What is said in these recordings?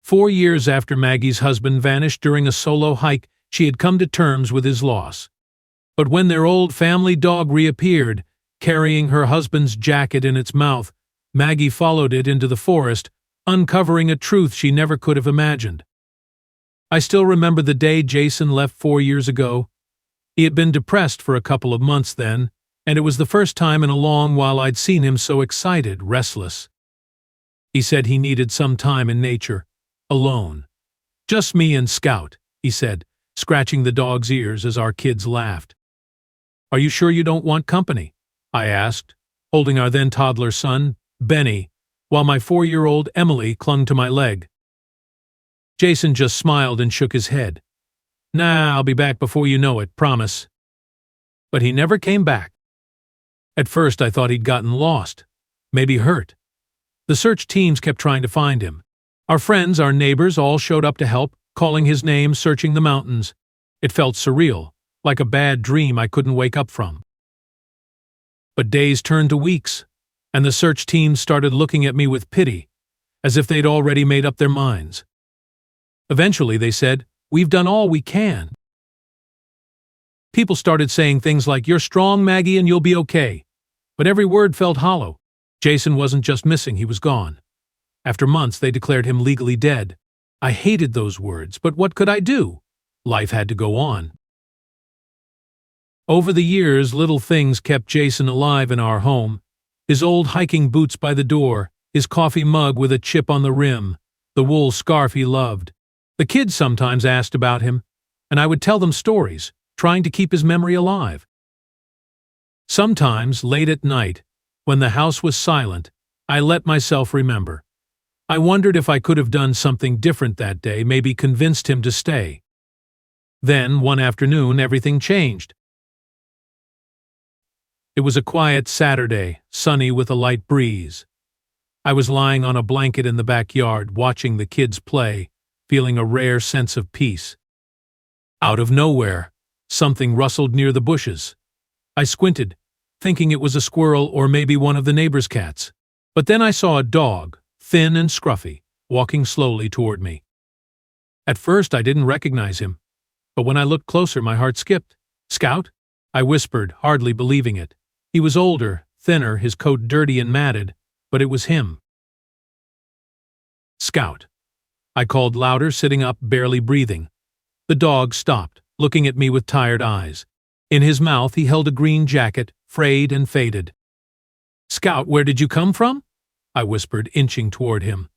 4 years after Maggie's husband vanished during a solo hike, she had come to terms with his loss. But when their old family dog reappeared, carrying her husband's jacket in its mouth, Maggie followed it into the forest, uncovering a truth she never could have imagined. I still remember the day Jason left 4 years ago. He had been depressed for a couple of months then, and it was the first time in a long while I'd seen him so excited, restless. He said he needed some time in nature, alone. "Just me and Scout," he said, scratching the dog's ears as our kids laughed. "Are you sure you don't want company?" I asked, holding our then-toddler son, Benny, while my 4-year-old Emily clung to my leg. Jason just smiled and shook his head. "Nah, I'll be back before you know it, promise." But he never came back. At first I thought he'd gotten lost, maybe hurt. The search teams kept trying to find him. Our friends, our neighbors, all showed up to help, calling his name, searching the mountains. It felt surreal, like a bad dream I couldn't wake up from. But days turned to weeks, and the search teams started looking at me with pity, as if they'd already made up their minds. Eventually they said, "We've done all we can." People started saying things like, "You're strong, Maggie, and you'll be okay." But every word felt hollow. Jason wasn't just missing, he was gone. After months, they declared him legally dead. I hated those words, but what could I do? Life had to go on. Over the years, little things kept Jason alive in our home. His old hiking boots by the door, his coffee mug with a chip on the rim, the wool scarf he loved. The kids sometimes asked about him, and I would tell them stories, trying to keep his memory alive. Sometimes, late at night, when the house was silent, I let myself remember. I wondered if I could have done something different that day, maybe convinced him to stay. Then, one afternoon, everything changed. It was a quiet Saturday, sunny with a light breeze. I was lying on a blanket in the backyard, watching the kids play, feeling a rare sense of peace. Out of nowhere, something rustled near the bushes. I squinted, thinking it was a squirrel or maybe one of the neighbor's cats. But then I saw a dog, thin and scruffy, walking slowly toward me. At first I didn't recognize him, but when I looked closer my heart skipped. "Scout?" I whispered, hardly believing it. He was older, thinner, his coat dirty and matted, but it was him. "Scout," I called louder, sitting up, barely breathing. The dog stopped, looking at me with tired eyes. In his mouth he held a green jacket, frayed and faded. "Scout, where did you come from?" I whispered, inching toward him.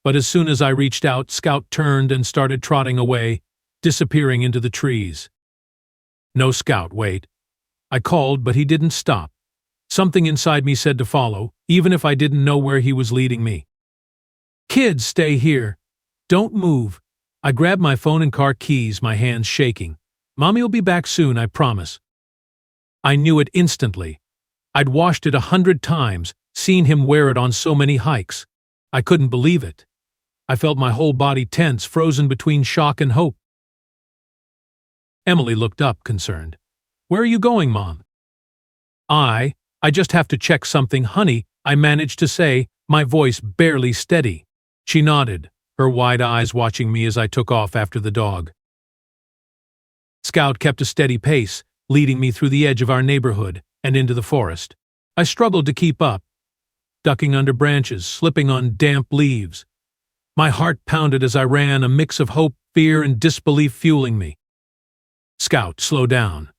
But as soon as I reached out, Scout turned and started trotting away, disappearing into the trees. "No, Scout, wait." I called, but he didn't stop. Something inside me said to follow, even if I didn't know where he was leading me. "Kids, stay here. Don't move." I grabbed my phone and car keys, my hands shaking. "Mommy'll be back soon, I promise." I knew it instantly. I'd washed it 100 times, seen him wear it on so many hikes. I couldn't believe it. I felt my whole body tense, frozen between shock and hope. Emily looked up, concerned. "Where are you going, Mom?" I just have to check something, honey," I managed to say, my voice barely steady. She nodded, her wide eyes watching me as I took off after the dog. Scout kept a steady pace, leading me through the edge of our neighborhood and into the forest. I struggled to keep up, ducking under branches, slipping on damp leaves. My heart pounded as I ran, a mix of hope, fear, and disbelief fueling me. "Scout, slow down,"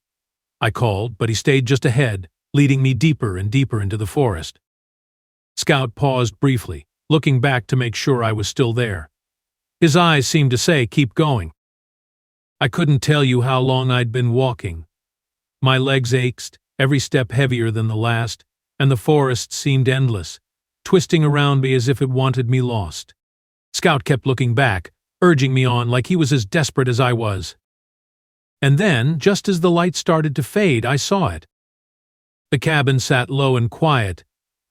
I called, but he stayed just ahead, leading me deeper and deeper into the forest. Scout paused briefly, looking back to make sure I was still there. His eyes seemed to say, "Keep going." I couldn't tell you how long I'd been walking. My legs ached, every step heavier than the last, and the forest seemed endless, twisting around me as if it wanted me lost. Scout kept looking back, urging me on like he was as desperate as I was. And then, just as the light started to fade, I saw it. The cabin sat low and quiet,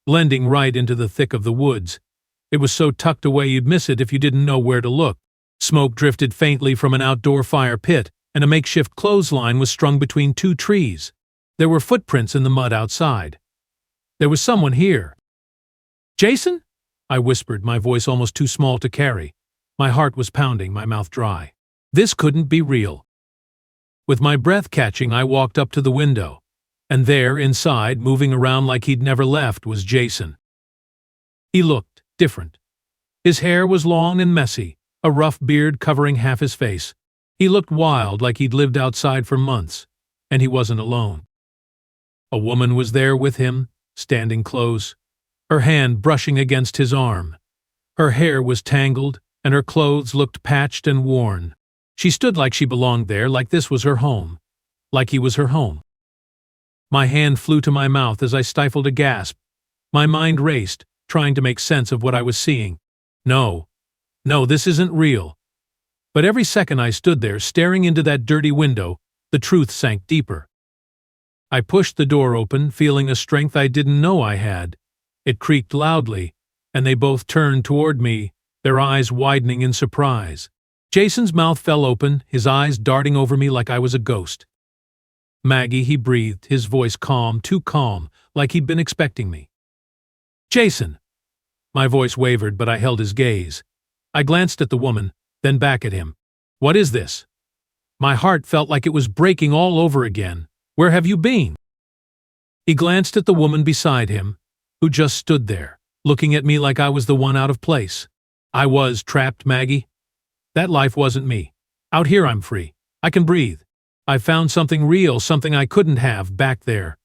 blending right into the thick of the woods. It was so tucked away you'd miss it if you didn't know where to look. Smoke drifted faintly from an outdoor fire pit, and a makeshift clothesline was strung between 2 trees. There were footprints in the mud outside. There was someone here. "Jason?" I whispered, my voice almost too small to carry. My heart was pounding, my mouth dry. This couldn't be real. With my breath catching, I walked up to the window. And there, inside, moving around like he'd never left, was Jason. He looked different. His hair was long and messy, a rough beard covering half his face. He looked wild, like he'd lived outside for months. And he wasn't alone. A woman was there with him, standing close, her hand brushing against his arm. Her hair was tangled, and her clothes looked patched and worn. She stood like she belonged there, like this was her home, like he was her home. My hand flew to my mouth as I stifled a gasp. My mind raced, trying to make sense of what I was seeing. No, this isn't real. But every second I stood there, staring into that dirty window, the truth sank deeper. I pushed the door open, feeling a strength I didn't know I had. It creaked loudly, and they both turned toward me, their eyes widening in surprise. Jason's mouth fell open, his eyes darting over me like I was a ghost. Maggie, he breathed, his voice calm, too calm, like he'd been expecting me. Jason! My voice wavered, but I held his gaze. I glanced at the woman, then back at him. What is this? My heart felt like it was breaking all over again. Where have you been? He glanced at the woman beside him, who just stood there, looking at me like I was the one out of place. I was trapped, Maggie. That life wasn't me. Out here I'm free. I can breathe. I found something real, something I couldn't have back there.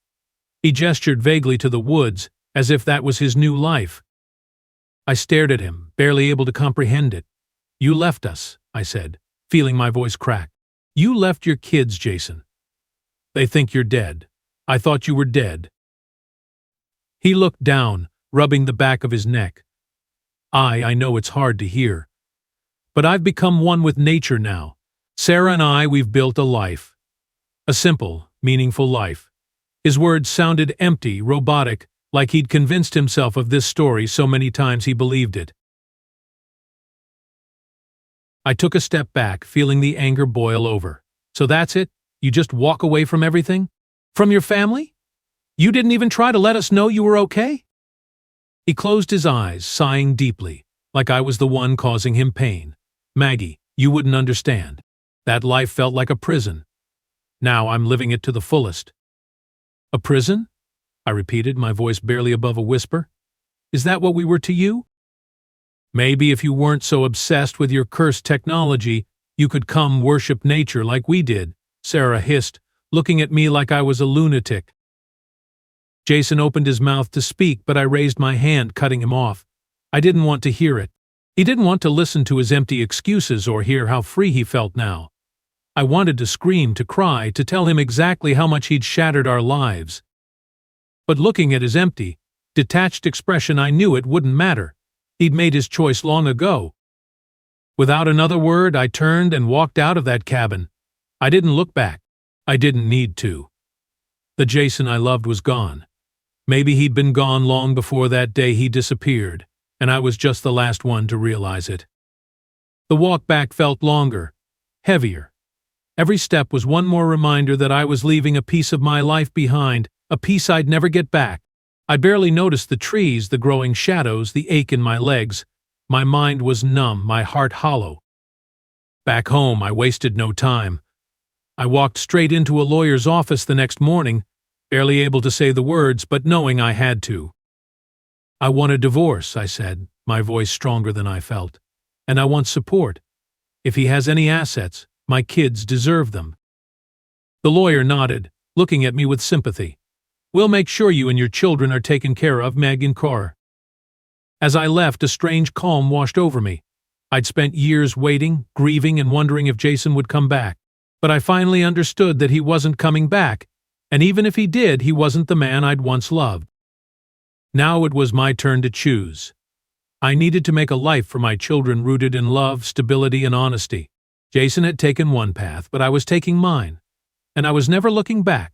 He gestured vaguely to the woods, as if that was his new life. I stared at him, barely able to comprehend it. You left us, I said, feeling my voice crack. You left your kids, Jason. They think you're dead. I thought you were dead. He looked down, rubbing the back of his neck. I know it's hard to hear. But I've become one with nature now. Sarah and I, we've built a life. A simple, meaningful life. His words sounded empty, robotic, like he'd convinced himself of this story so many times he believed it. I took a step back, feeling the anger boil over. So that's it? You just walk away from everything? From your family? You didn't even try to let us know you were okay? He closed his eyes, sighing deeply, like I was the one causing him pain. Maggie, you wouldn't understand. That life felt like a prison. Now I'm living it to the fullest. A prison? I repeated, my voice barely above a whisper. Is that what we were to you? Maybe if you weren't so obsessed with your cursed technology, you could come worship nature like we did, Sarah hissed, looking at me like I was a lunatic. Jason opened his mouth to speak, but I raised my hand, cutting him off. I didn't want to hear it. He didn't want to listen to his empty excuses or hear how free he felt now. I wanted to scream, to cry, to tell him exactly how much he'd shattered our lives. But looking at his empty, detached expression, I knew it wouldn't matter. He'd made his choice long ago. Without another word, I turned and walked out of that cabin. I didn't look back. I didn't need to. The Jason I loved was gone. Maybe he'd been gone long before that day he disappeared, and I was just the last one to realize it. The walk back felt longer, heavier. Every step was one more reminder that I was leaving a piece of my life behind, a piece I'd never get back. I barely noticed the trees, the growing shadows, the ache in my legs. My mind was numb, my heart hollow. Back home, I wasted no time. I walked straight into a lawyer's office the next morning, barely able to say the words, but knowing I had to. I want a divorce, I said, my voice stronger than I felt. And I want support. If he has any assets, my kids deserve them. The lawyer nodded, looking at me with sympathy. We'll make sure you and your children are taken care of, Maggie and Cora. As I left, a strange calm washed over me. I'd spent years waiting, grieving, and wondering if Jason would come back. But I finally understood that he wasn't coming back, and even if he did, he wasn't the man I'd once loved. Now it was my turn to choose. I needed to make a life for my children rooted in love, stability, and honesty. Jason had taken one path, but I was taking mine, and I was never looking back.